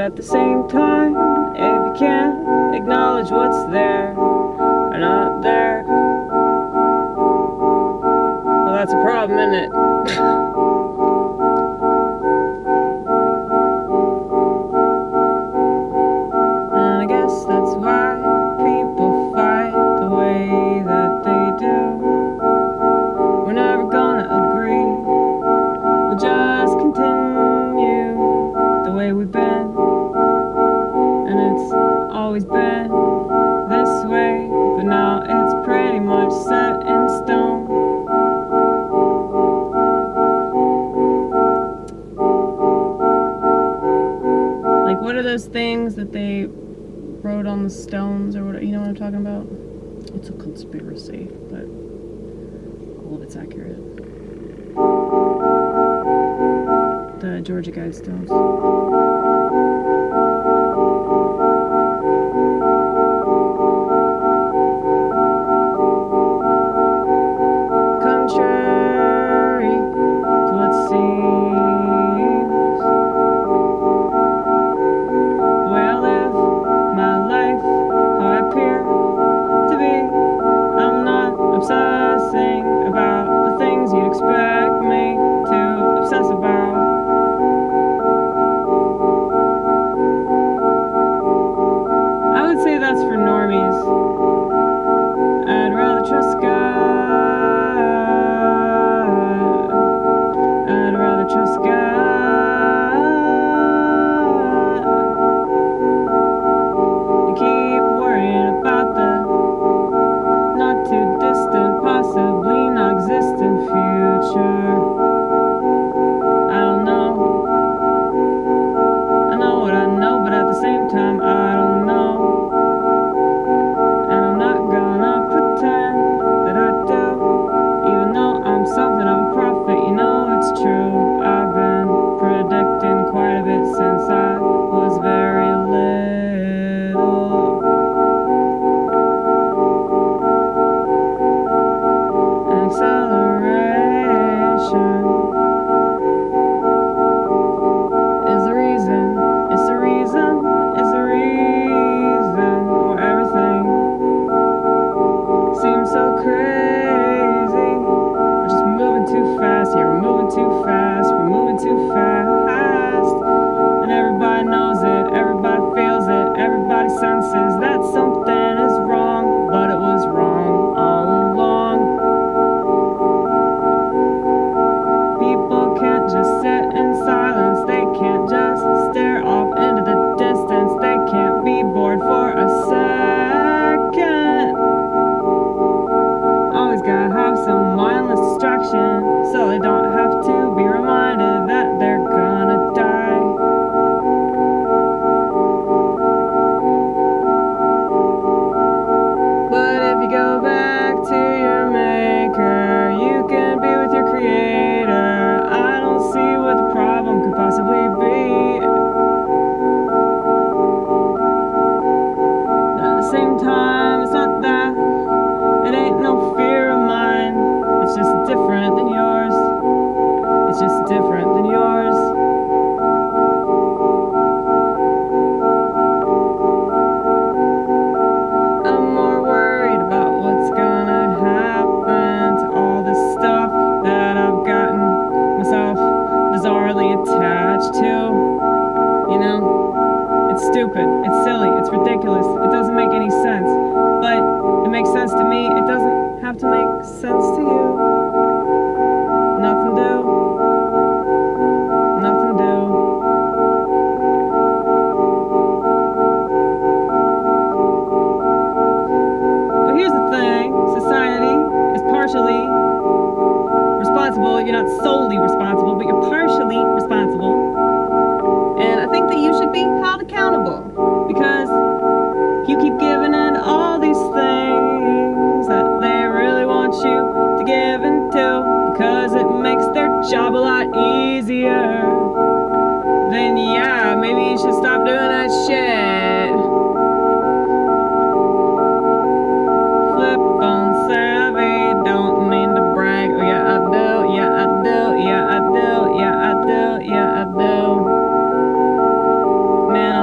at the same time, if you can't acknowledge what's there or not there, well, that's a problem, isn't it? And I guess that's why people fight the way that they do. We're never gonna agree. We'll just continue the way we've been. And it's always been this way, but now it's pretty much set in stone. Like, what are those things that they wrote on the stones or whatever? You know what I'm talking about? It's a conspiracy, but all of it's accurate. The Georgia guidestones. Contrary to what seems, the way I live my life, how I appear to be, I'm not obsessing about the things you'd expect me to obsess about. I would say that's for normies. I'd rather trust God. I'd rather trust God and keep worrying about the not too distant, possibly non-existent future. I don't know. I know what I know, but at the same time, I don't know. And I'm not gonna pretend that I do, even though I'm something of a prophet. You know it's true. I've been predicting quite a bit since I was very little. Acceleration is the reason, it's the reason, it's the reason why everything seems so crazy. We're just moving too fast here, we're moving too fast, we're moving too fast. And everybody knows it, everybody feels it, everybody senses that something is wrong, but it was wrong all along. People can't just sit in silence, they can't just stare off into the distance, they can't be bored for a second. Always gotta have some mindless distraction, so they don't have to be reminded that they're gonna die. But if you go back to your maker, you can be with your creator. I don't see what the problem could possibly be. But at the same time, it's not that. It ain't no fear of mine. It's just different than yours. It's just different than yours. I'm more worried about what's gonna happen to all this stuff that I've gotten myself bizarrely attached to. You know? It's stupid, it's silly, it's ridiculous, it doesn't make any sense. But it makes sense to me, it doesn't have to make sense to you. Nothing do. Nothing do. But here's the thing, society is partially responsible. You're not solely responsible, but you're partially responsible. And I think that you should be held accountable, because you keep giving in all these things that they really want you to give into, because it makes their job a lot easier. Then yeah, maybe you should stop doing that shit. Flip phone savvy, don't mean to brag. Oh yeah I do, yeah I do, yeah I do, yeah I do, yeah I do. Man,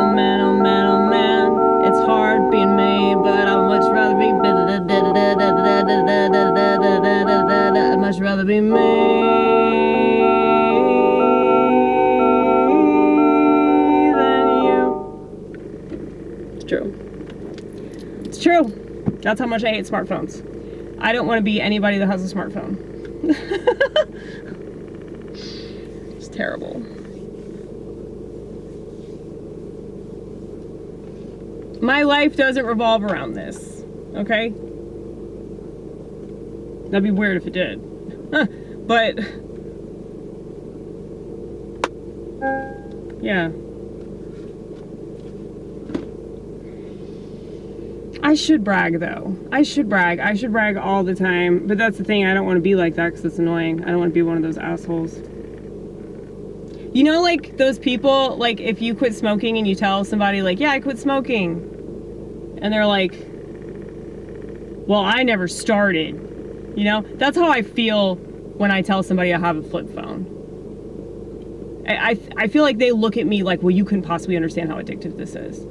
be me than you. It's true. It's true. That's how much I hate smartphones. I don't want to be anybody that has a smartphone. It's terrible. My life doesn't revolve around this, okay? That'd be weird if it did. But, yeah. I should brag, though. I should brag. I should brag all the time. But that's the thing. I don't want to be like that because it's annoying. I don't want to be one of those assholes. You know, like, those people, like, if you quit smoking and you tell somebody, like, yeah, I quit smoking. And they're like, well, I never started. You know? That's how I feel when I tell somebody I have a flip phone. I feel like they look at me like, well, you couldn't possibly understand how addictive this is.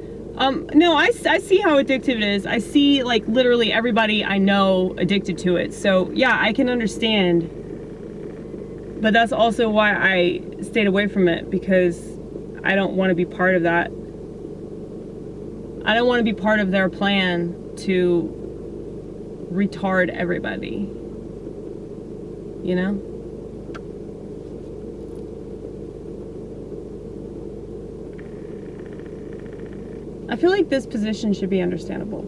No, I see how addictive it is. I see, like, literally everybody I know addicted to it. So, yeah, I can understand. But that's also why I stayed away from it, because I don't want to be part of that. I don't want to be part of their plan to retard everybody. You know? I feel like this position should be understandable.